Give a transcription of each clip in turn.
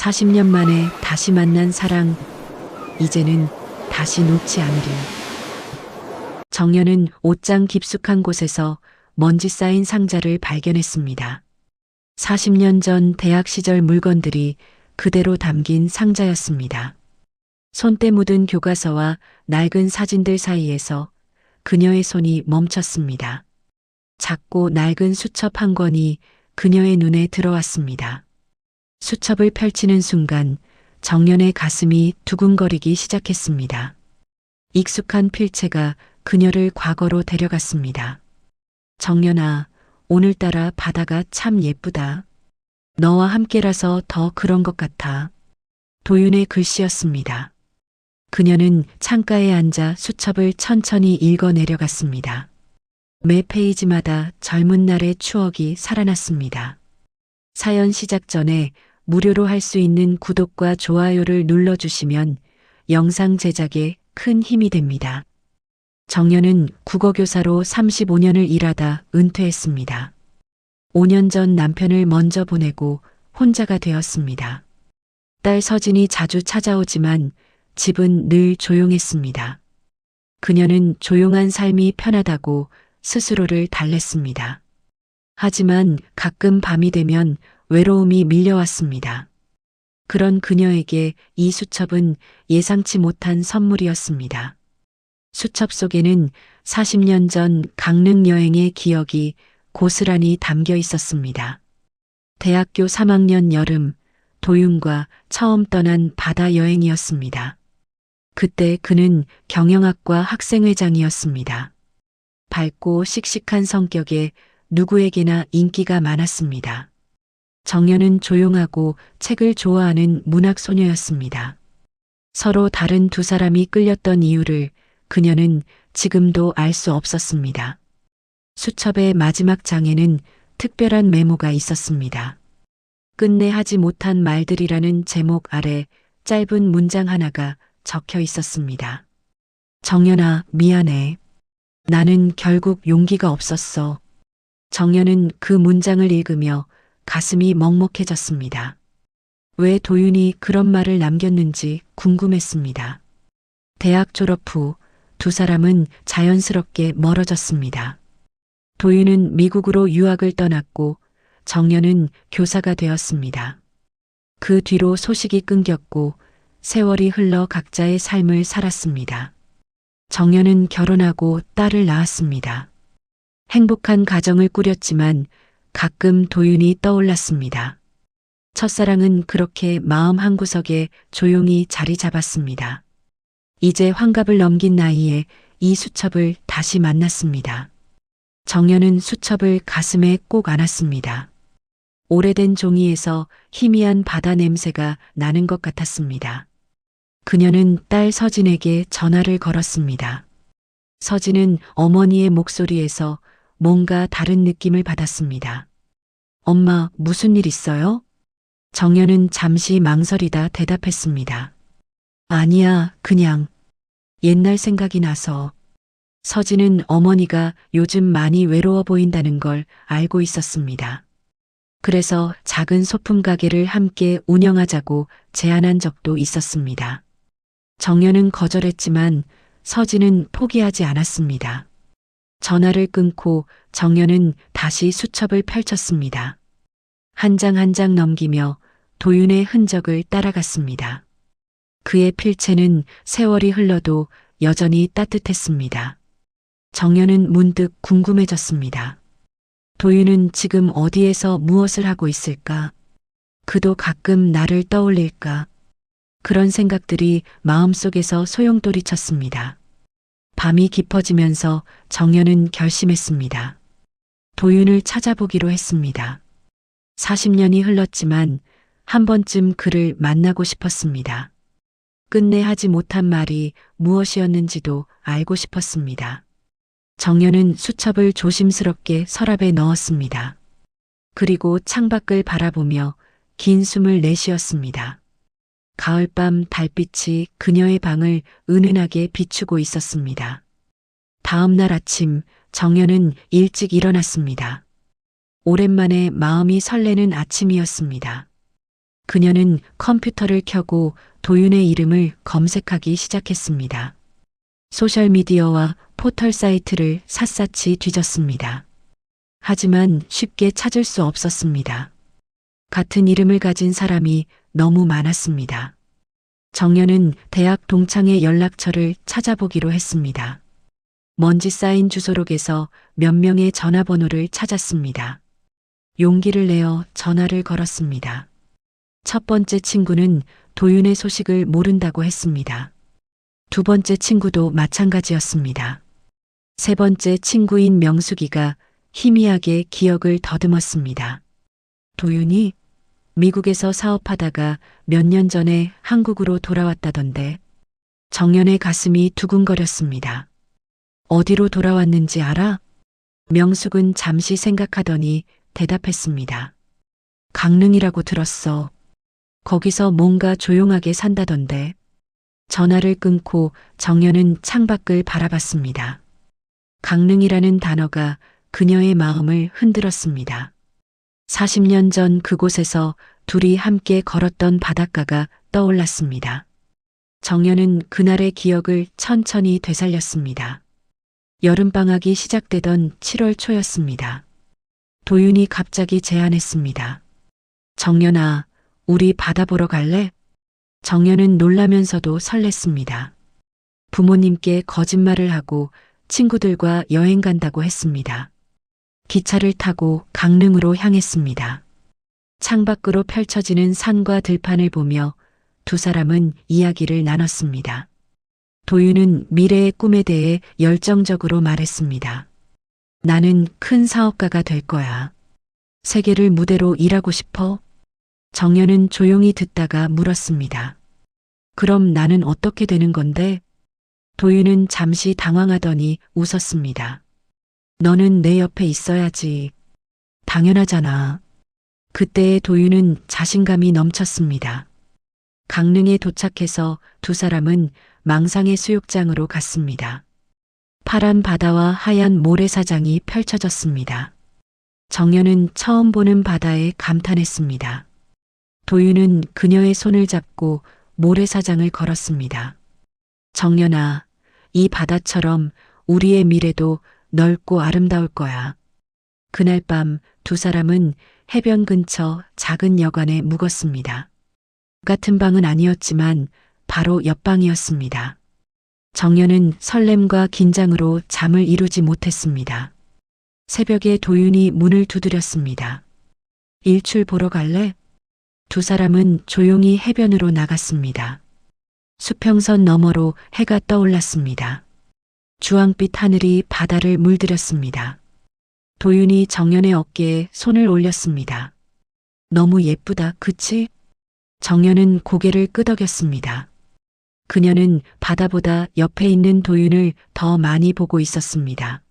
40년 만에 다시 만난 사랑, 이제는 다시 놓지 않으리. 정연은 옷장 깊숙한 곳에서 먼지 쌓인 상자를 발견했습니다. 40년 전 대학 시절 물건들이 그대로 담긴 상자였습니다. 손때 묻은 교과서와 낡은 사진들 사이에서 그녀의 손이 멈췄습니다. 작고 낡은 수첩 한 권이 그녀의 눈에 들어왔습니다. 수첩을 펼치는 순간 정연의 가슴이 두근거리기 시작했습니다. 익숙한 필체가 그녀를 과거로 데려갔습니다. 정연아, 오늘따라 바다가 참 예쁘다. 너와 함께라서 더 그런 것 같아. 도윤의 글씨였습니다. 그녀는 창가에 앉아 수첩을 천천히 읽어 내려갔습니다. 매 페이지마다 젊은 날의 추억이 살아났습니다. 사연 시작 전에 무료로 할 수 있는 구독과 좋아요를 눌러주시면 영상 제작에 큰 힘이 됩니다. 정연은 국어교사로 35년을 일하다 은퇴했습니다. 5년 전 남편을 먼저 보내고 혼자가 되었습니다. 딸 서진이 자주 찾아오지만 집은 늘 조용했습니다. 그녀는 조용한 삶이 편하다고 스스로를 달랬습니다. 하지만 가끔 밤이 되면 외로움이 밀려왔습니다. 그런 그녀에게 이 수첩은 예상치 못한 선물이었습니다. 수첩 속에는 40년 전 강릉 여행의 기억이 고스란히 담겨 있었습니다. 대학교 3학년 여름, 도윤과 처음 떠난 바다 여행이었습니다. 그때 그는 경영학과 학생회장이었습니다. 밝고 씩씩한 성격에 누구에게나 인기가 많았습니다. 정연은 조용하고 책을 좋아하는 문학소녀였습니다. 서로 다른 두 사람이 끌렸던 이유를 그녀는 지금도 알 수 없었습니다. 수첩의 마지막 장에는 특별한 메모가 있었습니다. 끝내 하지 못한 말들이라는 제목 아래 짧은 문장 하나가 적혀 있었습니다. 정연아, 미안해. 나는 결국 용기가 없었어. 정연은 그 문장을 읽으며 가슴이 먹먹해졌습니다. 왜 도윤이 그런 말을 남겼는지 궁금했습니다. 대학 졸업 후 두 사람은 자연스럽게 멀어졌습니다. 도윤은 미국으로 유학을 떠났고 정연은 교사가 되었습니다. 그 뒤로 소식이 끊겼고 세월이 흘러 각자의 삶을 살았습니다. 정연은 결혼하고 딸을 낳았습니다. 행복한 가정을 꾸렸지만 가끔 도윤이 떠올랐습니다. 첫사랑은 그렇게 마음 한구석에 조용히 자리 잡았습니다. 이제 환갑을 넘긴 나이에 이 수첩을 다시 만났습니다. 정연은 수첩을 가슴에 꼭 안았습니다. 오래된 종이에서 희미한 바다 냄새가 나는 것 같았습니다. 그녀는 딸 서진에게 전화를 걸었습니다. 서진은 어머니의 목소리에서 뭔가 다른 느낌을 받았습니다. 엄마, 무슨 일 있어요? 정연은 잠시 망설이다 대답했습니다. 아니야, 그냥 옛날 생각이 나서. 서진은 어머니가 요즘 많이 외로워 보인다는 걸 알고 있었습니다. 그래서 작은 소품 가게를 함께 운영하자고 제안한 적도 있었습니다. 정연은 거절했지만 서진은 포기하지 않았습니다. 전화를 끊고 정연은 다시 수첩을 펼쳤습니다. 한 장 한 장 넘기며 도윤의 흔적을 따라갔습니다. 그의 필체는 세월이 흘러도 여전히 따뜻했습니다. 정연은 문득 궁금해졌습니다. 도윤은 지금 어디에서 무엇을 하고 있을까? 그도 가끔 나를 떠올릴까? 그런 생각들이 마음속에서 소용돌이 쳤습니다. 밤이 깊어지면서 정연은 결심했습니다. 도윤을 찾아보기로 했습니다. 40년이 흘렀지만 한 번쯤 그를 만나고 싶었습니다. 끝내 하지 못한 말이 무엇이었는지도 알고 싶었습니다. 정연은 수첩을 조심스럽게 서랍에 넣었습니다. 그리고 창밖을 바라보며 긴 숨을 내쉬었습니다. 가을밤 달빛이 그녀의 방을 은은하게 비추고 있었습니다. 다음 날 아침 정연은 일찍 일어났습니다. 오랜만에 마음이 설레는 아침이었습니다. 그녀는 컴퓨터를 켜고 도윤의 이름을 검색하기 시작했습니다. 소셜미디어와 포털 사이트를 샅샅이 뒤졌습니다. 하지만 쉽게 찾을 수 없었습니다. 같은 이름을 가진 사람이 너무 많았습니다. 정연은 대학 동창의 연락처를 찾아보기로 했습니다. 먼지 쌓인 주소록에서 몇 명의 전화번호를 찾았습니다. 용기를 내어 전화를 걸었습니다. 첫 번째 친구는 도윤의 소식을 모른다고 했습니다. 두 번째 친구도 마찬가지였습니다. 세 번째 친구인 명숙이가 희미하게 기억을 더듬었습니다. 도윤이 미국에서 사업하다가 몇 년 전에 한국으로 돌아왔다던데. 정연의 가슴이 두근거렸습니다. 어디로 돌아왔는지 알아? 명숙은 잠시 생각하더니 대답했습니다. 강릉이라고 들었어. 거기서 뭔가 조용하게 산다던데. 전화를 끊고 정연은 창밖을 바라봤습니다. 강릉이라는 단어가 그녀의 마음을 흔들었습니다. 40년 전 그곳에서 둘이 함께 걸었던 바닷가가 떠올랐습니다. 정연은 그날의 기억을 천천히 되살렸습니다. 여름방학이 시작되던 7월 초였습니다. 도윤이 갑자기 제안했습니다. 정연아, 우리 바다 보러 갈래? 정연은 놀라면서도 설렜습니다. 부모님께 거짓말을 하고 친구들과 여행 간다고 했습니다. 기차를 타고 강릉으로 향했습니다. 창밖으로 펼쳐지는 산과 들판을 보며 두 사람은 이야기를 나눴습니다. 도윤은 미래의 꿈에 대해 열정적으로 말했습니다. 나는 큰 사업가가 될 거야. 세계를 무대로 일하고 싶어? 정연은 조용히 듣다가 물었습니다. 그럼 나는 어떻게 되는 건데? 도윤은 잠시 당황하더니 웃었습니다. 너는 내 옆에 있어야지. 당연하잖아. 그때의 도윤은 자신감이 넘쳤습니다. 강릉에 도착해서 두 사람은 망상의 수욕장으로 갔습니다. 파란 바다와 하얀 모래사장이 펼쳐졌습니다. 정연은 처음 보는 바다에 감탄했습니다. 도윤은 그녀의 손을 잡고 모래사장을 걸었습니다. 정연아, 이 바다처럼 우리의 미래도 넓고 아름다울 거야. 그날 밤 두 사람은 해변 근처 작은 여관에 묵었습니다. 같은 방은 아니었지만 바로 옆방이었습니다. 정연은 설렘과 긴장으로 잠을 이루지 못했습니다. 새벽에 도윤이 문을 두드렸습니다. 일출 보러 갈래? 두 사람은 조용히 해변으로 나갔습니다. 수평선 너머로 해가 떠올랐습니다. 주황빛 하늘이 바다를 물들였습니다. 도윤이 정연의 어깨에 손을 올렸습니다. 너무 예쁘다, 그치? 정연은 고개를 끄덕였습니다. 그녀는 바다보다 옆에 있는 도윤을 더 많이 보고 있었습니다.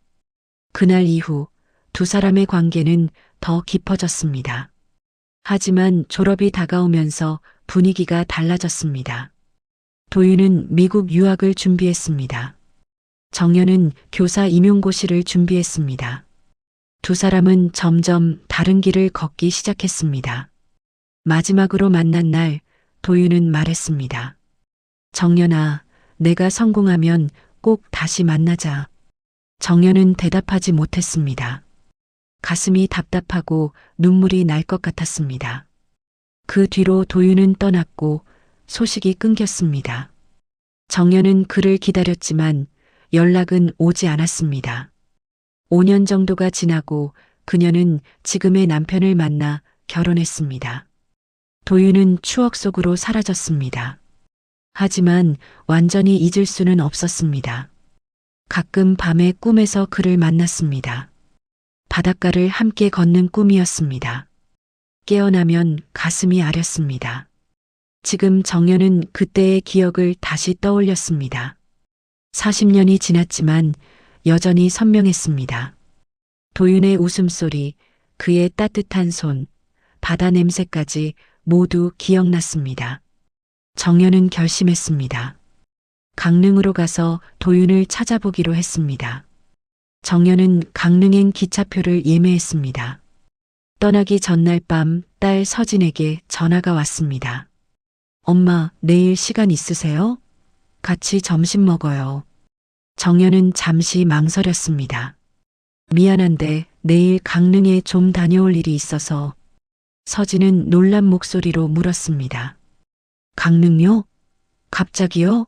그날 이후 두 사람의 관계는 더 깊어졌습니다. 하지만 졸업이 다가오면서 분위기가 달라졌습니다. 도윤은 미국 유학을 준비했습니다. 정연은 교사 임용고시를 준비했습니다. 두 사람은 점점 다른 길을 걷기 시작했습니다. 마지막으로 만난 날 도윤은 말했습니다. 정연아, 내가 성공하면 꼭 다시 만나자. 정연은 대답하지 못했습니다. 가슴이 답답하고 눈물이 날 것 같았습니다. 그 뒤로 도윤은 떠났고 소식이 끊겼습니다. 정연은 그를 기다렸지만 연락은 오지 않았습니다. 5년 정도가 지나고 그녀는 지금의 남편을 만나 결혼했습니다. 도윤은 추억 속으로 사라졌습니다. 하지만 완전히 잊을 수는 없었습니다. 가끔 밤에 꿈에서 그를 만났습니다. 바닷가를 함께 걷는 꿈이었습니다. 깨어나면 가슴이 아렸습니다. 지금 정연은 그때의 기억을 다시 떠올렸습니다. 40년이 지났지만 여전히 선명했습니다. 도윤의 웃음소리, 그의 따뜻한 손, 바다 냄새까지 모두 기억났습니다. 정연은 결심했습니다. 강릉으로 가서 도윤을 찾아보기로 했습니다. 정연은 강릉행 기차표를 예매했습니다. 떠나기 전날 밤 딸 서진에게 전화가 왔습니다. 엄마, 내일 시간 있으세요? 같이 점심 먹어요. 정연은 잠시 망설였습니다. 미안한데 내일 강릉에 좀 다녀올 일이 있어서. 서진은 놀란 목소리로 물었습니다. 강릉요? 갑자기요?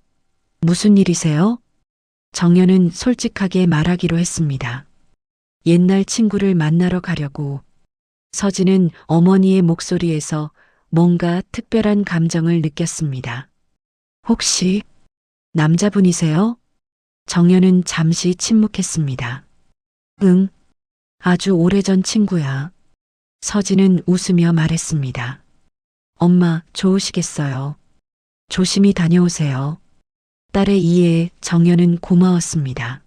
무슨 일이세요? 정연은 솔직하게 말하기로 했습니다. 옛날 친구를 만나러 가려고. 서진은 어머니의 목소리에서 뭔가 특별한 감정을 느꼈습니다. 혹시 남자분이세요? 정연은 잠시 침묵했습니다. 응, 아주 오래전 친구야. 서진은 웃으며 말했습니다. 엄마, 좋으시겠어요. 조심히 다녀오세요. 딸의 이해에 정연은 고마웠습니다.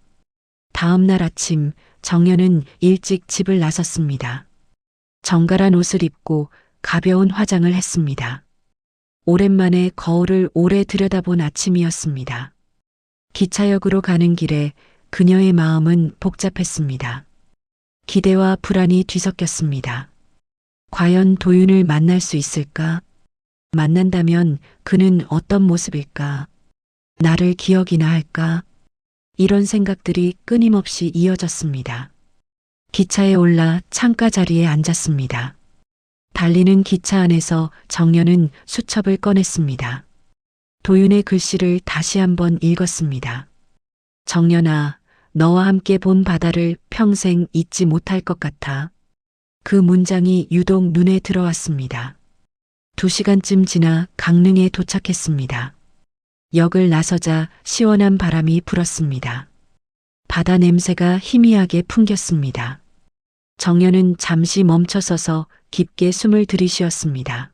다음 날 아침 정연은 일찍 집을 나섰습니다. 정갈한 옷을 입고 가벼운 화장을 했습니다. 오랜만에 거울을 오래 들여다본 아침이었습니다. 기차역으로 가는 길에 그녀의 마음은 복잡했습니다. 기대와 불안이 뒤섞였습니다. 과연 도윤을 만날 수 있을까? 만난다면 그는 어떤 모습일까? 나를 기억이나 할까? 이런 생각들이 끊임없이 이어졌습니다. 기차에 올라 창가 자리에 앉았습니다. 달리는 기차 안에서 정연은 수첩을 꺼냈습니다. 도윤의 글씨를 다시 한번 읽었습니다. 정연아, 너와 함께 본 바다를 평생 잊지 못할 것 같아. 그 문장이 유독 눈에 들어왔습니다. 2시간쯤 지나 강릉에 도착했습니다. 역을 나서자 시원한 바람이 불었습니다. 바다 냄새가 희미하게 풍겼습니다. 정연은 잠시 멈춰서서 깊게 숨을 들이쉬었습니다.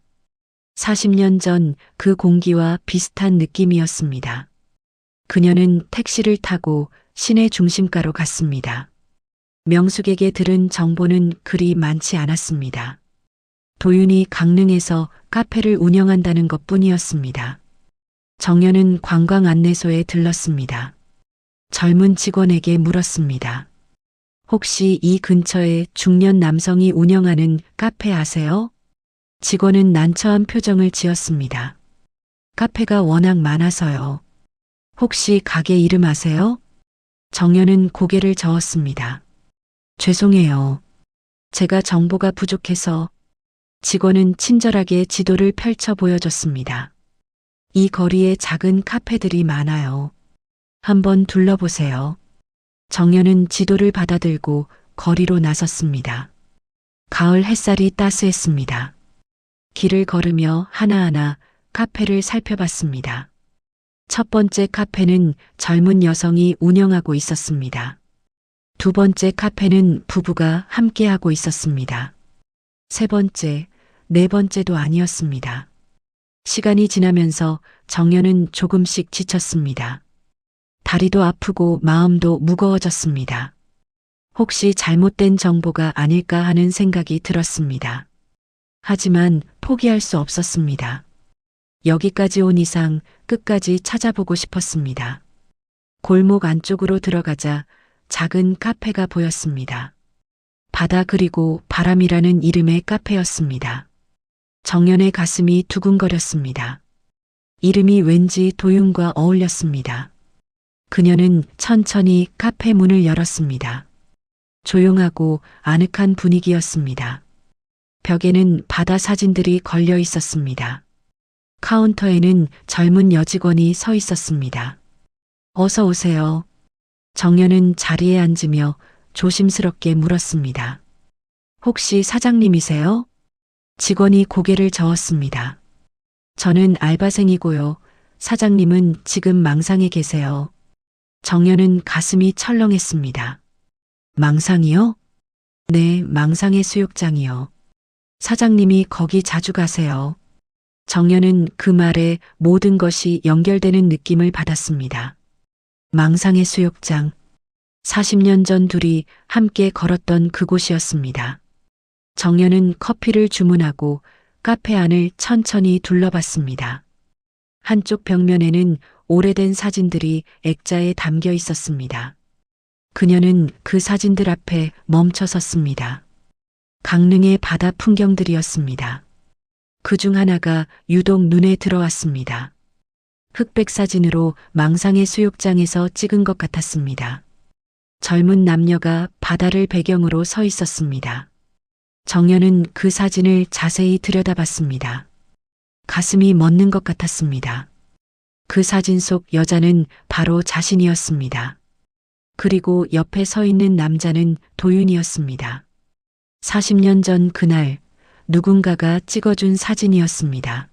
40년 전 그 공기와 비슷한 느낌이었습니다. 그녀는 택시를 타고 시내 중심가로 갔습니다. 명숙에게 들은 정보는 그리 많지 않았습니다. 도윤이 강릉에서 카페를 운영한다는 것뿐이었습니다. 정연은 관광 안내소에 들렀습니다. 젊은 직원에게 물었습니다. 혹시 이 근처에 중년 남성이 운영하는 카페 아세요? 직원은 난처한 표정을 지었습니다. 카페가 워낙 많아서요. 혹시 가게 이름 아세요? 정연은 고개를 저었습니다. 죄송해요. 제가 정보가 부족해서. 직원은 친절하게 지도를 펼쳐 보여줬습니다. 이 거리에 작은 카페들이 많아요. 한번 둘러보세요. 정연은 지도를 받아들고 거리로 나섰습니다. 가을 햇살이 따스했습니다. 길을 걸으며 하나하나 카페를 살펴봤습니다. 첫 번째 카페는 젊은 여성이 운영하고 있었습니다. 두 번째 카페는 부부가 함께하고 있었습니다. 세 번째, 네 번째도 아니었습니다. 시간이 지나면서 정연은 조금씩 지쳤습니다. 다리도 아프고 마음도 무거워졌습니다. 혹시 잘못된 정보가 아닐까 하는 생각이 들었습니다. 하지만 포기할 수 없었습니다. 여기까지 온 이상 끝까지 찾아보고 싶었습니다. 골목 안쪽으로 들어가자 작은 카페가 보였습니다. 바다 그리고 바람이라는 이름의 카페였습니다. 정연의 가슴이 두근거렸습니다. 이름이 왠지 도윤과 어울렸습니다. 그녀는 천천히 카페 문을 열었습니다. 조용하고 아늑한 분위기였습니다. 벽에는 바다 사진들이 걸려 있었습니다. 카운터에는 젊은 여직원이 서 있었습니다. 어서 오세요. 정연은 자리에 앉으며 조심스럽게 물었습니다. 혹시 사장님이세요? 직원이 고개를 저었습니다. 저는 알바생이고요. 사장님은 지금 망상에 계세요. 정연은 가슴이 철렁했습니다. 망상이요? 네, 망상의 수욕장이요. 사장님이 거기 자주 가세요. 정연은 그 말에 모든 것이 연결되는 느낌을 받았습니다. 망상의 수욕장. 40년 전 둘이 함께 걸었던 그곳이었습니다. 정연은 커피를 주문하고 카페 안을 천천히 둘러봤습니다. 한쪽 벽면에는 오래된 사진들이 액자에 담겨 있었습니다. 그녀는 그 사진들 앞에 멈춰 섰습니다. 강릉의 바다 풍경들이었습니다. 그중 하나가 유독 눈에 들어왔습니다. 흑백 사진으로 망상의 수욕장에서 찍은 것 같았습니다. 젊은 남녀가 바다를 배경으로 서 있었습니다. 정연은 그 사진을 자세히 들여다봤습니다. 가슴이 멎는 것 같았습니다. 그 사진 속 여자는 바로 자신이었습니다. 그리고 옆에 서 있는 남자는 도윤이었습니다. 40년 전 그날 누군가가 찍어준 사진이었습니다.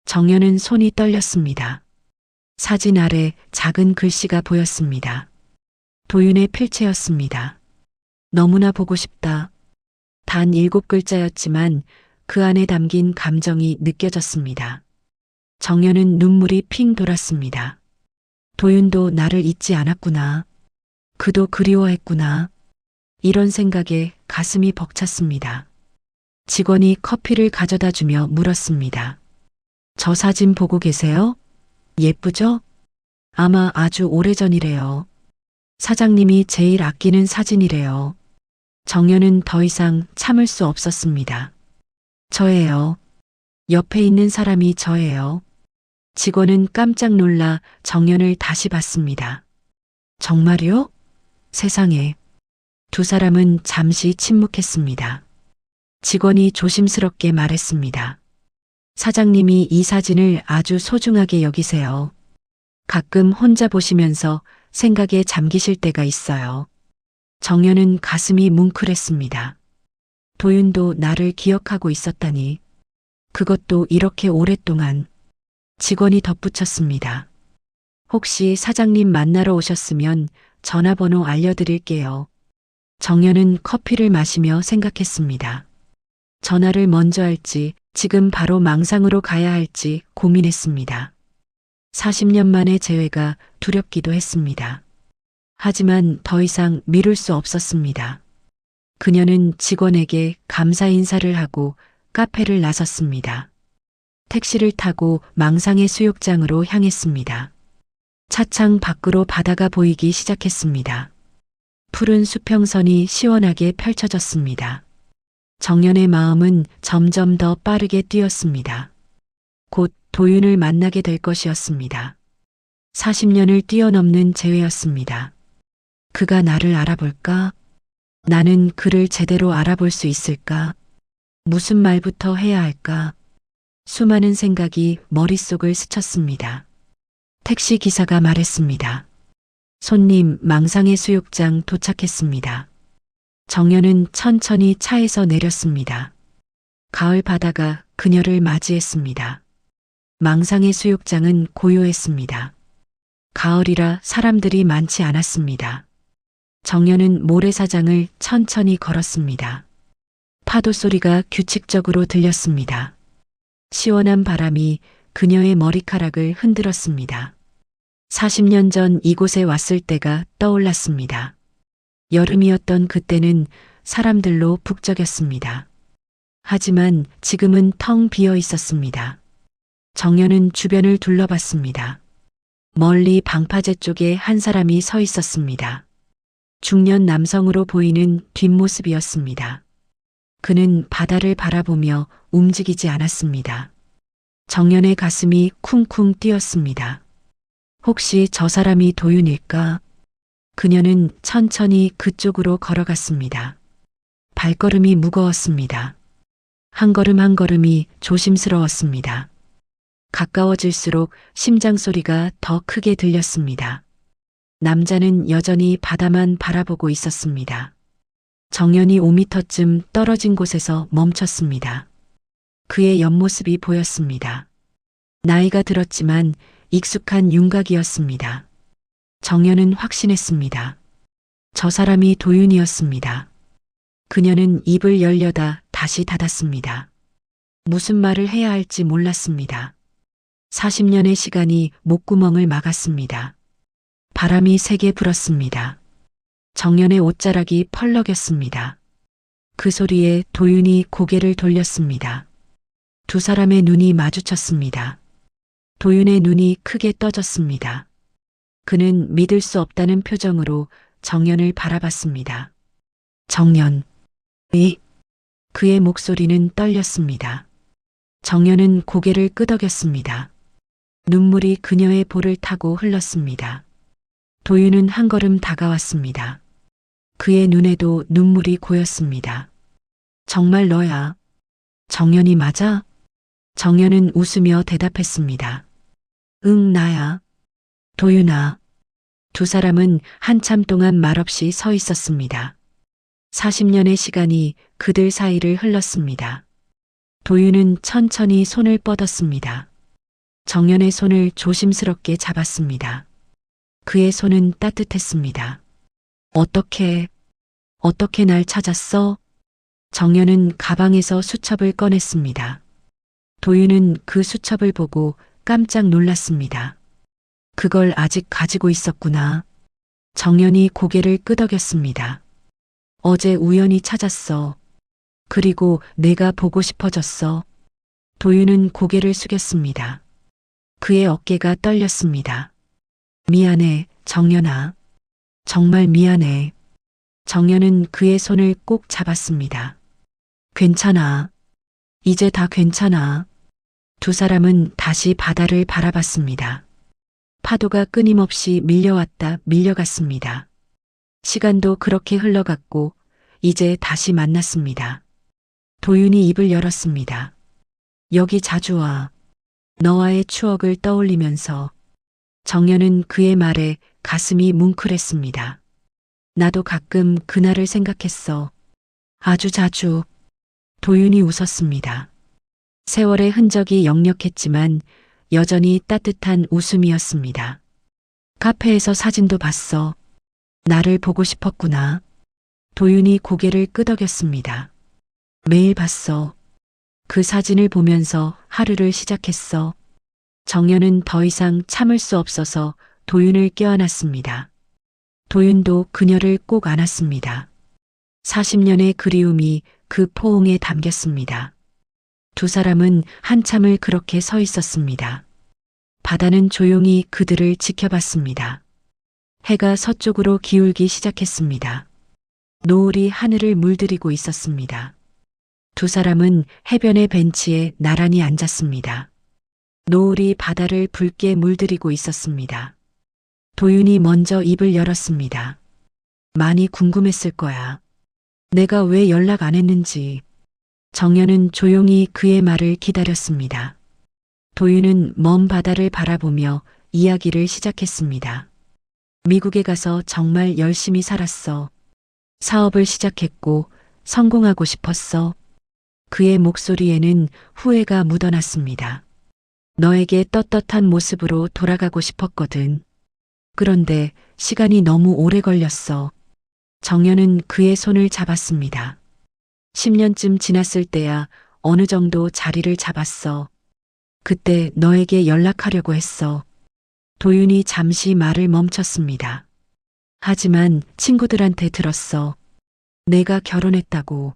정연은 손이 떨렸습니다. 사진 아래 작은 글씨가 보였습니다. 도윤의 필체였습니다. 너무나 보고 싶다. 단 7글자였지만 그 안에 담긴 감정이 느껴졌습니다. 정연은 눈물이 핑 돌았습니다. 도윤도 나를 잊지 않았구나. 그도 그리워했구나. 이런 생각에 가슴이 벅찼습니다. 직원이 커피를 가져다 주며 물었습니다. 저 사진 보고 계세요? 예쁘죠? 아마 아주 오래전이래요. 사장님이 제일 아끼는 사진이래요. 정연은 더 이상 참을 수 없었습니다. 저예요. 옆에 있는 사람이 저예요. 직원은 깜짝 놀라 정연을 다시 봤습니다. 정말요? 세상에. 두 사람은 잠시 침묵했습니다. 직원이 조심스럽게 말했습니다. 사장님이 이 사진을 아주 소중하게 여기세요. 가끔 혼자 보시면서 생각에 잠기실 때가 있어요. 정연은 가슴이 뭉클했습니다. 도윤도 나를 기억하고 있었다니. 그것도 이렇게 오랫동안. 직원이 덧붙였습니다. 혹시 사장님 만나러 오셨으면 전화번호 알려드릴게요. 정연은 커피를 마시며 생각했습니다. 전화를 먼저 할지 지금 바로 망상으로 가야 할지 고민했습니다. 40년 만의 재회가 두렵기도 했습니다. 하지만 더 이상 미룰 수 없었습니다. 그녀는 직원에게 감사 인사를 하고 카페를 나섰습니다. 택시를 타고 망상의 수욕장으로 향했습니다. 차창 밖으로 바다가 보이기 시작했습니다. 푸른 수평선이 시원하게 펼쳐졌습니다. 정연의 마음은 점점 더 빠르게 뛰었습니다. 곧 도윤을 만나게 될 것이었습니다. 40년을 뛰어넘는 재회였습니다. 그가 나를 알아볼까? 나는 그를 제대로 알아볼 수 있을까? 무슨 말부터 해야 할까? 수많은 생각이 머릿속을 스쳤습니다. 택시 기사가 말했습니다. 손님, 망상의 수욕장 도착했습니다. 정연은 천천히 차에서 내렸습니다. 가을 바다가 그녀를 맞이했습니다. 망상의 수욕장은 고요했습니다. 가을이라 사람들이 많지 않았습니다. 정연은 모래사장을 천천히 걸었습니다. 파도 소리가 규칙적으로 들렸습니다. 시원한 바람이 그녀의 머리카락을 흔들었습니다. 40년 전 이곳에 왔을 때가 떠올랐습니다. 여름이었던 그때는 사람들로 북적였습니다. 하지만 지금은 텅 비어 있었습니다. 정연은 주변을 둘러봤습니다. 멀리 방파제 쪽에 한 사람이 서 있었습니다. 중년 남성으로 보이는 뒷모습이었습니다. 그는 바다를 바라보며 움직이지 않았습니다. 정연의 가슴이 쿵쿵 뛰었습니다. 혹시 저 사람이 도윤일까? 그녀는 천천히 그쪽으로 걸어갔습니다. 발걸음이 무거웠습니다. 한 걸음 한 걸음이 조심스러웠습니다. 가까워질수록 심장 소리가 더 크게 들렸습니다. 남자는 여전히 바다만 바라보고 있었습니다. 정연이 5미터쯤 떨어진 곳에서 멈췄습니다. 그의 옆모습이 보였습니다. 나이가 들었지만 익숙한 윤곽이었습니다. 정연은 확신했습니다. 저 사람이 도윤이었습니다. 그녀는 입을 열려다 다시 닫았습니다. 무슨 말을 해야 할지 몰랐습니다. 40년의 시간이 목구멍을 막았습니다. 바람이 세게 불었습니다. 정연의 옷자락이 펄럭였습니다. 그 소리에 도윤이 고개를 돌렸습니다. 두 사람의 눈이 마주쳤습니다. 도윤의 눈이 크게 떠졌습니다. 그는 믿을 수 없다는 표정으로 정연을 바라봤습니다. 정연, 그의 목소리는 떨렸습니다. 정연은 고개를 끄덕였습니다. 눈물이 그녀의 볼을 타고 흘렀습니다. 도윤은 한 걸음 다가왔습니다. 그의 눈에도 눈물이 고였습니다. 정말 너야? 정연이 맞아? 정연은 웃으며 대답했습니다. 응, 나야. 도윤아. 두 사람은 한참 동안 말없이 서 있었습니다. 40년의 시간이 그들 사이를 흘렀습니다. 도윤은 천천히 손을 뻗었습니다. 정연의 손을 조심스럽게 잡았습니다. 그의 손은 따뜻했습니다. 어떻게 날 찾았어? 정연은 가방에서 수첩을 꺼냈습니다. 도윤은 그 수첩을 보고 깜짝 놀랐습니다. 그걸 아직 가지고 있었구나. 정연이 고개를 끄덕였습니다. 어제 우연히 찾았어. 그리고 내가 보고 싶어졌어. 도윤은 고개를 숙였습니다. 그의 어깨가 떨렸습니다. 미안해, 정연아. 정말 미안해. 정연은 그의 손을 꼭 잡았습니다. 괜찮아. 이제 다 괜찮아. 두 사람은 다시 바다를 바라봤습니다. 파도가 끊임없이 밀려왔다 밀려갔습니다. 시간도 그렇게 흘러갔고 이제 다시 만났습니다. 도윤이 입을 열었습니다. 여기 자주 와. 너와의 추억을 떠올리면서. 정연은 그의 말에 가슴이 뭉클했습니다. 나도 가끔 그날을 생각했어. 아주 자주. 도윤이 웃었습니다. 세월의 흔적이 역력했지만 여전히 따뜻한 웃음이었습니다. 카페에서 사진도 봤어. 나를 보고 싶었구나. 도윤이 고개를 끄덕였습니다. 매일 봤어. 그 사진을 보면서 하루를 시작했어. 정연은 더 이상 참을 수 없어서 도윤을 껴안았습니다. 도윤도 그녀를 꼭 안았습니다. 40년의 그리움이 그 포옹에 담겼습니다. 두 사람은 한참을 그렇게 서 있었습니다. 바다는 조용히 그들을 지켜봤습니다. 해가 서쪽으로 기울기 시작했습니다. 노을이 하늘을 물들이고 있었습니다. 두 사람은 해변의 벤치에 나란히 앉았습니다. 노을이 바다를 붉게 물들이고 있었습니다. 도윤이 먼저 입을 열었습니다. 많이 궁금했을 거야. 내가 왜 연락 안 했는지. 정연은 조용히 그의 말을 기다렸습니다. 도윤은 먼 바다를 바라보며 이야기를 시작했습니다. 미국에 가서 정말 열심히 살았어. 사업을 시작했고 성공하고 싶었어. 그의 목소리에는 후회가 묻어났습니다. 너에게 떳떳한 모습으로 돌아가고 싶었거든. 그런데 시간이 너무 오래 걸렸어. 정연은 그의 손을 잡았습니다. 10년쯤 지났을 때야 어느 정도 자리를 잡았어. 그때 너에게 연락하려고 했어. 도윤이 잠시 말을 멈췄습니다. 하지만 친구들한테 들었어. 내가 결혼했다고.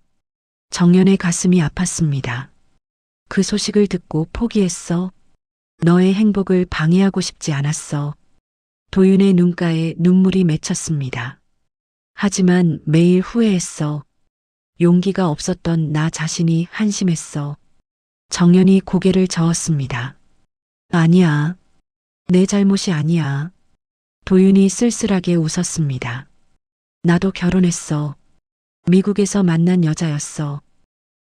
정연의 가슴이 아팠습니다. 그 소식을 듣고 포기했어. 너의 행복을 방해하고 싶지 않았어. 도윤의 눈가에 눈물이 맺혔습니다. 하지만 매일 후회했어. 용기가 없었던 나 자신이 한심했어. 정연이 고개를 저었습니다. 아니야. 내 잘못이 아니야. 도윤이 쓸쓸하게 웃었습니다. 나도 결혼했어. 미국에서 만난 여자였어.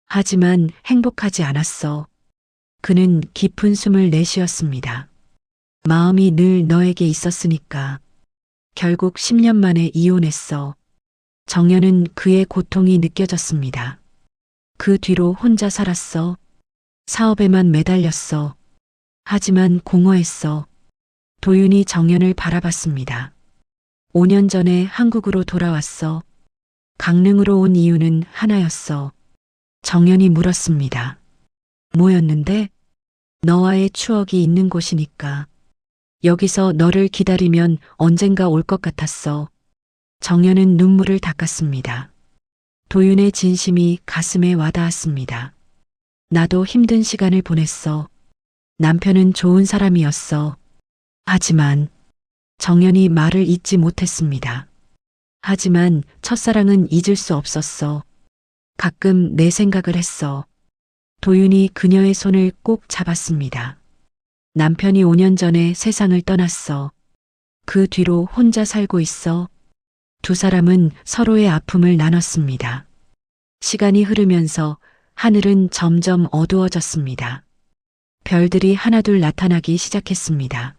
하지만 행복하지 않았어. 그는 깊은 숨을 내쉬었습니다. 마음이 늘 너에게 있었으니까. 결국 10년 만에 이혼했어. 정연은 그의 고통이 느껴졌습니다. 그 뒤로 혼자 살았어. 사업에만 매달렸어. 하지만 공허했어. 도윤이 정연을 바라봤습니다. 5년 전에 한국으로 돌아왔어. 강릉으로 온 이유는 하나였어. 정연이 물었습니다. 뭐였는데? 너와의 추억이 있는 곳이니까. 여기서 너를 기다리면 언젠가 올 것 같았어. 정연은 눈물을 닦았습니다. 도윤의 진심이 가슴에 와닿았습니다. 나도 힘든 시간을 보냈어. 남편은 좋은 사람이었어. 하지만 정연이 말을 잇지 못했습니다. 하지만 첫사랑은 잊을 수 없었어. 가끔 내 생각을 했어. 도윤이 그녀의 손을 꼭 잡았습니다. 남편이 5년 전에 세상을 떠났어. 그 뒤로 혼자 살고 있어. 두 사람은 서로의 아픔을 나눴습니다. 시간이 흐르면서 하늘은 점점 어두워졌습니다. 별들이 하나둘 나타나기 시작했습니다.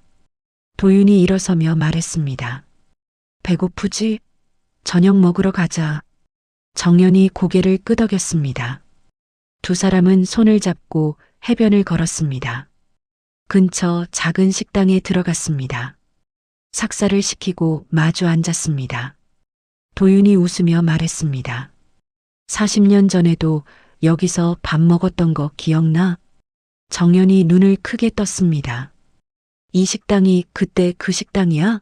도윤이 일어서며 말했습니다. 배고프지? 저녁 먹으러 가자. 정연이 고개를 끄덕였습니다. 두 사람은 손을 잡고 해변을 걸었습니다. 근처 작은 식당에 들어갔습니다. 식사를 시키고 마주 앉았습니다. 도윤이 웃으며 말했습니다. 40년 전에도 여기서 밥 먹었던 거 기억나? 정연이 눈을 크게 떴습니다. 이 식당이 그때 그 식당이야?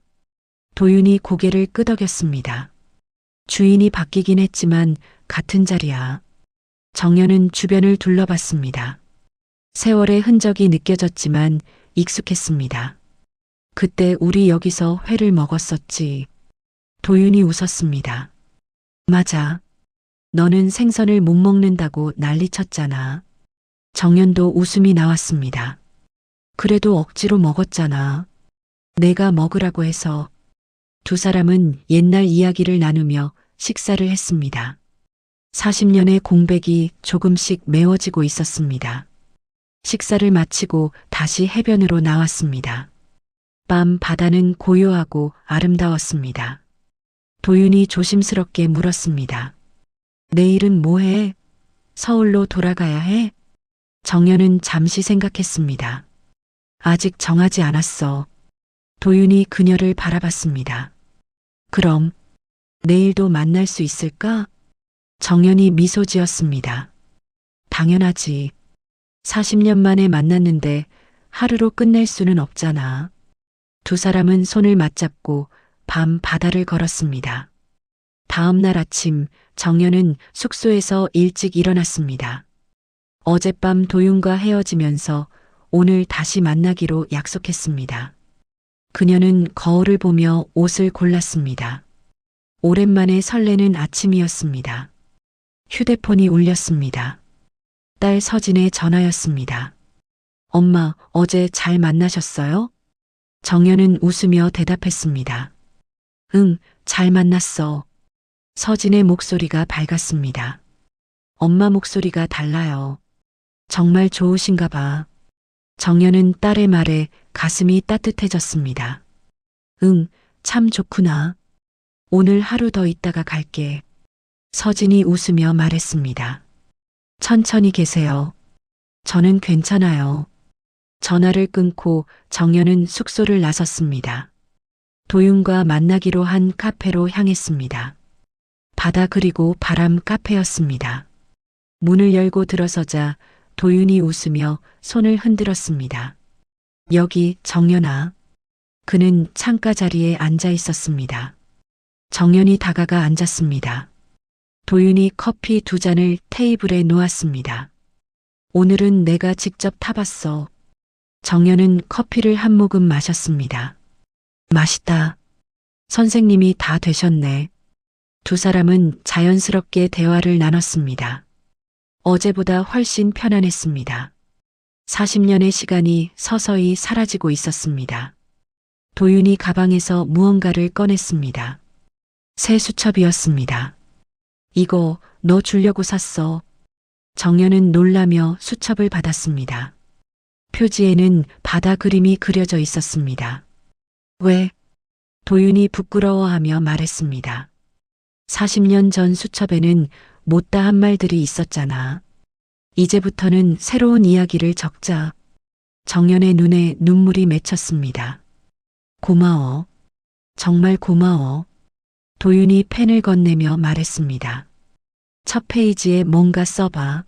도윤이 고개를 끄덕였습니다. 주인이 바뀌긴 했지만 같은 자리야. 정연은 주변을 둘러봤습니다. 세월의 흔적이 느껴졌지만 익숙했습니다. 그때 우리 여기서 회를 먹었었지. 도윤이 웃었습니다. 맞아. 너는 생선을 못 먹는다고 난리쳤잖아. 정연도 웃음이 나왔습니다. 그래도 억지로 먹었잖아. 내가 먹으라고 해서. 두 사람은 옛날 이야기를 나누며 식사를 했습니다. 40년의 공백이 조금씩 메워지고 있었습니다. 식사를 마치고 다시 해변으로 나왔습니다. 밤 바다는 고요하고 아름다웠습니다. 도윤이 조심스럽게 물었습니다. 내일은 뭐 해? 서울로 돌아가야 해? 정연은 잠시 생각했습니다. 아직 정하지 않았어. 도윤이 그녀를 바라봤습니다. 그럼 내일도 만날 수 있을까? 정연이 미소 지었습니다. 당연하지. 40년 만에 만났는데 하루로 끝낼 수는 없잖아. 두 사람은 손을 맞잡고 밤 바다를 걸었습니다. 다음 날 아침 정연은 숙소에서 일찍 일어났습니다. 어젯밤 도윤과 헤어지면서 오늘 다시 만나기로 약속했습니다. 그녀는 거울을 보며 옷을 골랐습니다. 오랜만에 설레는 아침이었습니다. 휴대폰이 울렸습니다. 딸 서진의 전화였습니다. 엄마, 어제 잘 만나셨어요? 정연은 웃으며 대답했습니다. 응, 잘 만났어. 서진의 목소리가 밝았습니다. 엄마 목소리가 달라요. 정말 좋으신가 봐. 정연은 딸의 말에 가슴이 따뜻해졌습니다. 응, 참 좋구나. 오늘 하루 더 있다가 갈게. 서진이 웃으며 말했습니다. 천천히 계세요. 저는 괜찮아요. 전화를 끊고 정연은 숙소를 나섰습니다. 도윤과 만나기로 한 카페로 향했습니다. 바다 그리고 바람 카페였습니다. 문을 열고 들어서자 도윤이 웃으며 손을 흔들었습니다. 여기 정연아. 그는 창가 자리에 앉아 있었습니다. 정연이 다가가 앉았습니다. 도윤이 커피 2잔을 테이블에 놓았습니다. 오늘은 내가 직접 타봤어. 정연은 커피를 한 모금 마셨습니다. 맛있다. 선생님이 다 되셨네. 두 사람은 자연스럽게 대화를 나눴습니다. 어제보다 훨씬 편안했습니다. 40년의 시간이 서서히 사라지고 있었습니다. 도윤이 가방에서 무언가를 꺼냈습니다. 새 수첩이었습니다. 이거 너 주려고 샀어. 정연은 놀라며 수첩을 받았습니다. 표지에는 바다 그림이 그려져 있었습니다. 왜? 도윤이 부끄러워하며 말했습니다. 40년 전 수첩에는 못다한 말들이 있었잖아. 이제부터는 새로운 이야기를 적자. 정연의 눈에 눈물이 맺혔습니다. 고마워. 정말 고마워. 도윤이 펜을 건네며 말했습니다. 첫 페이지에 뭔가 써봐.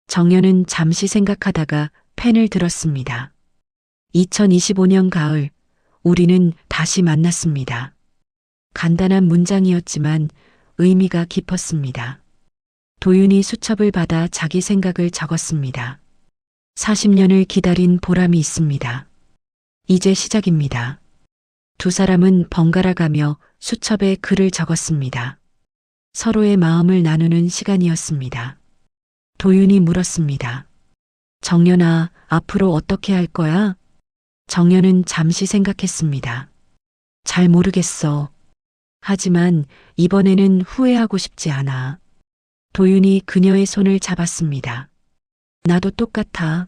정연은 잠시 생각하다가 펜을 들었습니다. 2025년 가을, 우리는 다시 만났습니다. 간단한 문장이었지만 의미가 깊었습니다. 도윤이 수첩을 받아 자기 생각을 적었습니다. 40년을 기다린 보람이 있습니다. 이제 시작입니다. 두 사람은 번갈아 가며 수첩에 글을 적었습니다. 서로의 마음을 나누는 시간이었습니다. 도윤이 물었습니다. 정연아, 앞으로 어떻게 할 거야? 정연은 잠시 생각했습니다. 잘 모르겠어. 하지만 이번에는 후회하고 싶지 않아. 도윤이 그녀의 손을 잡았습니다. 나도 똑같아.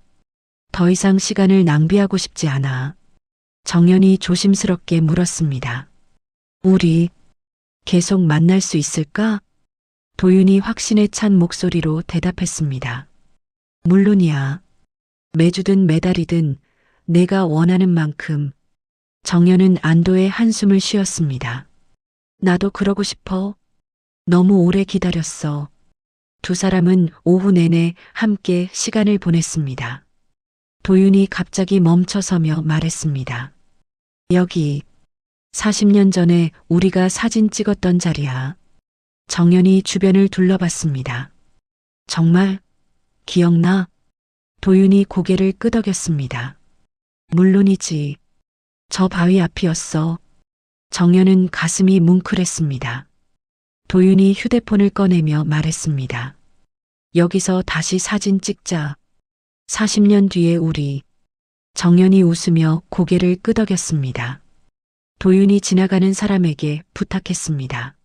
더 이상 시간을 낭비하고 싶지 않아. 정연이 조심스럽게 물었습니다. 우리 계속 만날 수 있을까? 도윤이 확신에 찬 목소리로 대답했습니다. 물론이야. 매주든 매달이든 내가 원하는 만큼. 정연은 안도의 한숨을 쉬었습니다. 나도 그러고 싶어. 너무 오래 기다렸어. 두 사람은 오후 내내 함께 시간을 보냈습니다. 도윤이 갑자기 멈춰서며 말했습니다. 여기 40년 전에 우리가 사진 찍었던 자리야. 정연이 주변을 둘러봤습니다. 정말 기억나? 도윤이 고개를 끄덕였습니다. 물론이지. 저 바위 앞이었어. 정연은 가슴이 뭉클했습니다. 도윤이 휴대폰을 꺼내며 말했습니다. 여기서 다시 사진 찍자. 40년 뒤에 우리. 정연이 웃으며 고개를 끄덕였습니다. 도윤이 지나가는 사람에게 부탁했습니다.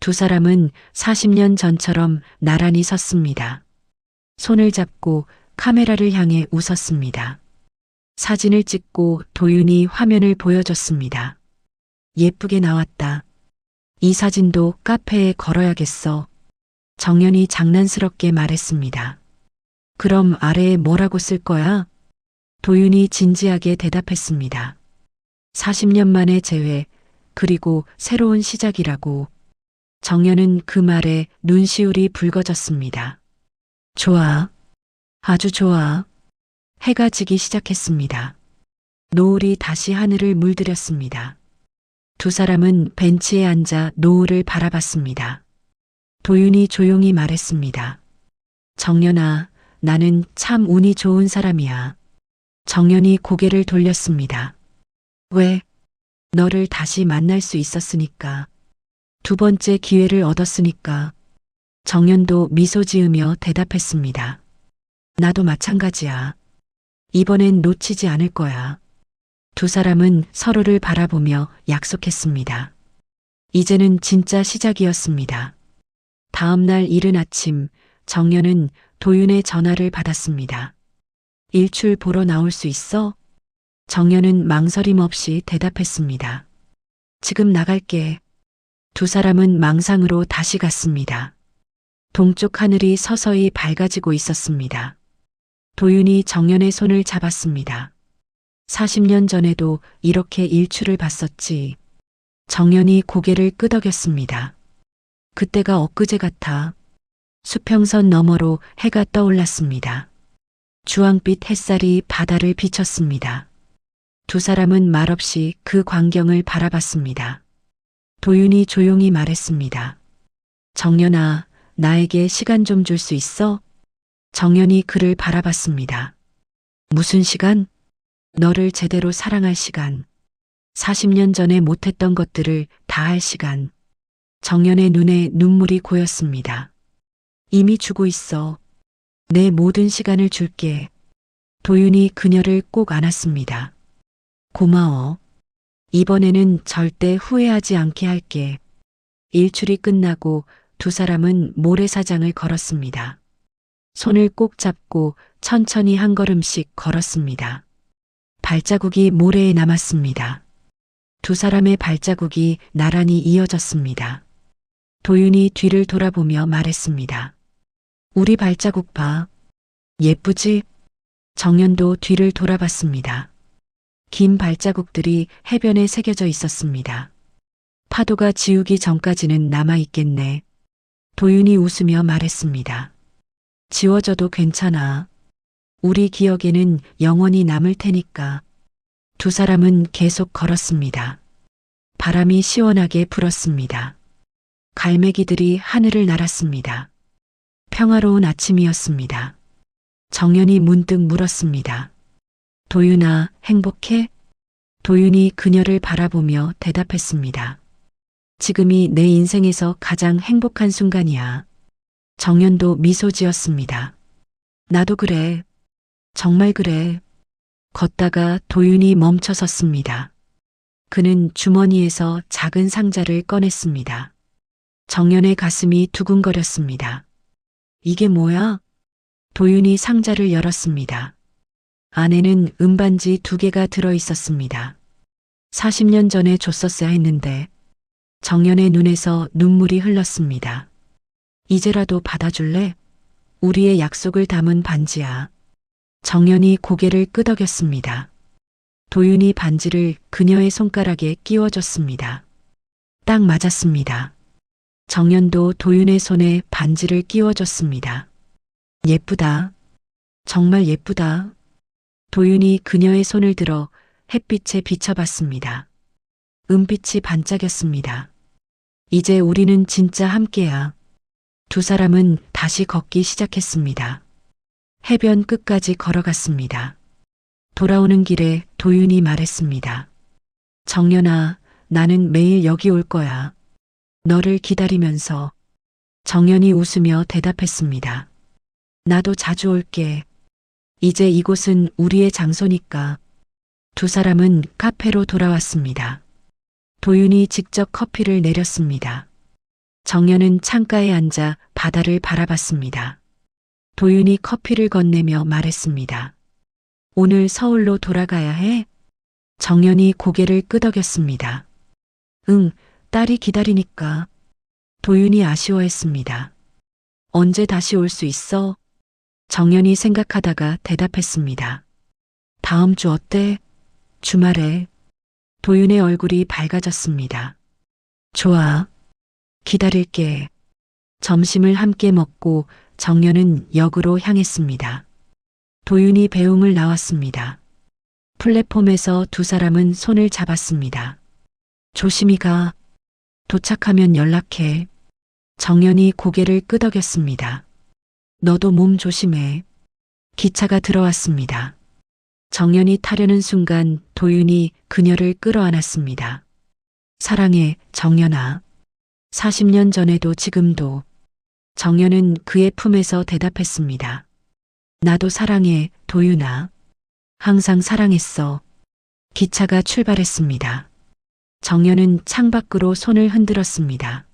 두 사람은 40년 전처럼 나란히 섰습니다. 손을 잡고 카메라를 향해 웃었습니다. 사진을 찍고 도윤이 화면을 보여줬습니다. 예쁘게 나왔다. 이 사진도 카페에 걸어야겠어. 정연이 장난스럽게 말했습니다. 그럼 아래에 뭐라고 쓸 거야? 도윤이 진지하게 대답했습니다. 40년 만의 재회, 그리고 새로운 시작이라고. 정연은 그 말에 눈시울이 붉어졌습니다. 좋아. 아주 좋아. 해가 지기 시작했습니다. 노을이 다시 하늘을 물들였습니다. 두 사람은 벤치에 앉아 노을을 바라봤습니다. 도윤이 조용히 말했습니다. 정연아, 나는 참 운이 좋은 사람이야. 정연이 고개를 돌렸습니다. 왜? 너를 다시 만날 수 있었으니까. 두 번째 기회를 얻었으니까. 정연도 미소 지으며 대답했습니다. 나도 마찬가지야. 이번엔 놓치지 않을 거야. 두 사람은 서로를 바라보며 약속했습니다. 이제는 진짜 시작이었습니다. 다음 날 이른 아침, 정연은 도윤의 전화를 받았습니다. 일출 보러 나올 수 있어? 정연은 망설임 없이 대답했습니다. 지금 나갈게. 두 사람은 망상으로 다시 갔습니다. 동쪽 하늘이 서서히 밝아지고 있었습니다. 도윤이 정연의 손을 잡았습니다. 40년 전에도 이렇게 일출을 봤었지. 정연이 고개를 끄덕였습니다. 그때가 엊그제 같아. 수평선 너머로 해가 떠올랐습니다. 주황빛 햇살이 바다를 비쳤습니다. 두 사람은 말없이 그 광경을 바라봤습니다. 도윤이 조용히 말했습니다. 정연아, 나에게 시간 좀 줄 수 있어? 정연이 그를 바라봤습니다. 무슨 시간? 너를 제대로 사랑할 시간. 40년 전에 못했던 것들을 다 할 시간. 정연의 눈에 눈물이 고였습니다. 이미 주고 있어. 내 모든 시간을 줄게. 도윤이 그녀를 꼭 안았습니다. 고마워. 이번에는 절대 후회하지 않게 할게. 일출이 끝나고 두 사람은 모래사장을 걸었습니다. 손을 꼭 잡고 천천히 한 걸음씩 걸었습니다. 발자국이 모래에 남았습니다. 두 사람의 발자국이 나란히 이어졌습니다. 도윤이 뒤를 돌아보며 말했습니다. 우리 발자국 봐. 예쁘지? 정연도 뒤를 돌아봤습니다. 긴 발자국들이 해변에 새겨져 있었습니다. 파도가 지우기 전까지는 남아있겠네. 도윤이 웃으며 말했습니다. 지워져도 괜찮아. 우리 기억에는 영원히 남을 테니까. 두 사람은 계속 걸었습니다. 바람이 시원하게 불었습니다. 갈매기들이 하늘을 날았습니다. 평화로운 아침이었습니다. 정연이 문득 물었습니다. 도윤아, 행복해? 도윤이 그녀를 바라보며 대답했습니다. 지금이 내 인생에서 가장 행복한 순간이야. 정연도 미소 지었습니다. 나도 그래. 정말 그래. 걷다가 도윤이 멈춰 섰습니다. 그는 주머니에서 작은 상자를 꺼냈습니다. 정연의 가슴이 두근거렸습니다. 이게 뭐야? 도윤이 상자를 열었습니다. 안에는 은반지 2개가 들어 있었습니다. 40년 전에 줬었어야 했는데 정연의 눈에서 눈물이 흘렀습니다. 이제라도 받아줄래? 우리의 약속을 담은 반지야. 정연이 고개를 끄덕였습니다. 도윤이 반지를 그녀의 손가락에 끼워줬습니다. 딱 맞았습니다. 정연도 도윤의 손에 반지를 끼워줬습니다. 예쁘다. 정말 예쁘다. 도윤이 그녀의 손을 들어 햇빛에 비춰봤습니다. 은빛이 반짝였습니다. 이제 우리는 진짜 함께야. 두 사람은 다시 걷기 시작했습니다. 해변 끝까지 걸어갔습니다. 돌아오는 길에 도윤이 말했습니다. 정연아, 나는 매일 여기 올 거야. 너를 기다리면서. 정연이 웃으며 대답했습니다. 나도 자주 올게. 이제 이곳은 우리의 장소니까. 두 사람은 카페로 돌아왔습니다. 도윤이 직접 커피를 내렸습니다. 정연은 창가에 앉아 바다를 바라봤습니다. 도윤이 커피를 건네며 말했습니다. 오늘 서울로 돌아가야 해? 정연이 고개를 끄덕였습니다. 응, 딸이 기다리니까. 도윤이 아쉬워했습니다. 언제 다시 올 수 있어? 정연이 생각하다가 대답했습니다. 다음 주 어때? 주말에. 도윤의 얼굴이 밝아졌습니다. 좋아. 기다릴게. 점심을 함께 먹고 정연은 역으로 향했습니다. 도윤이 배웅을 나왔습니다. 플랫폼에서 두 사람은 손을 잡았습니다. 조심히 가. 도착하면 연락해. 정연이 고개를 끄덕였습니다. 너도 몸 조심해. 기차가 들어왔습니다. 정연이 타려는 순간 도윤이 그녀를 끌어안았습니다. 사랑해, 정연아. 40년 전에도 지금도. 정연은 그의 품에서 대답했습니다. 나도 사랑해, 도윤아. 항상 사랑했어. 기차가 출발했습니다. 정연은 창밖으로 손을 흔들었습니다.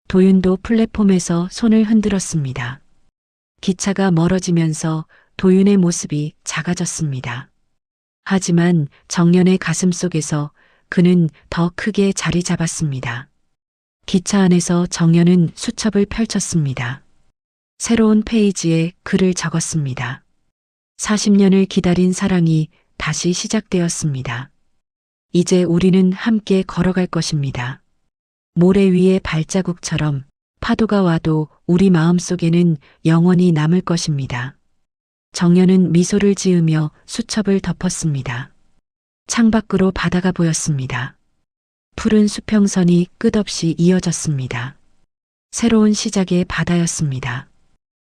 도윤도 플랫폼에서 손을 흔들었습니다. 기차가 멀어지면서 도윤의 모습이 작아졌습니다. 하지만 정연의 가슴 속에서 그는 더 크게 자리 잡았습니다. 기차 안에서 정연은 수첩을 펼쳤습니다. 새로운 페이지에 글을 적었습니다. 40년을 기다린 사랑이 다시 시작되었습니다. 이제 우리는 함께 걸어갈 것입니다. 모래 위의 발자국처럼 파도가 와도 우리 마음속에는 영원히 남을 것입니다. 정연은 미소를 지으며 수첩을 덮었습니다. 창밖으로 바다가 보였습니다. 푸른 수평선이 끝없이 이어졌습니다. 새로운 시작의 바다였습니다.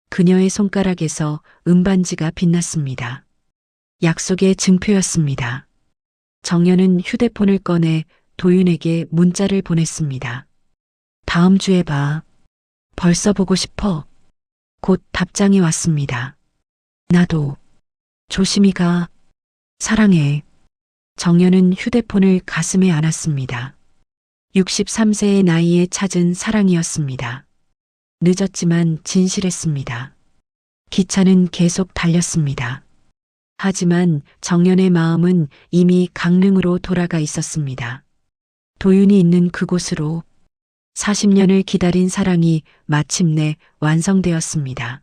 그녀의 손가락에서 은반지가 빛났습니다. 약속의 증표였습니다. 정연은 휴대폰을 꺼내 도윤에게 문자를 보냈습니다. 다음 주에 봐. 벌써 보고 싶어. 곧 답장이 왔습니다. 나도. 조심히 가. 사랑해. 정연은 휴대폰을 가슴에 안았습니다. 63세의 나이에 찾은 사랑이었습니다. 늦었지만 진실했습니다. 기차는 계속 달렸습니다. 하지만 정연의 마음은 이미 강릉으로 돌아가 있었습니다. 도윤이 있는 그곳으로 40년을 기다린 사랑이 마침내 완성되었습니다.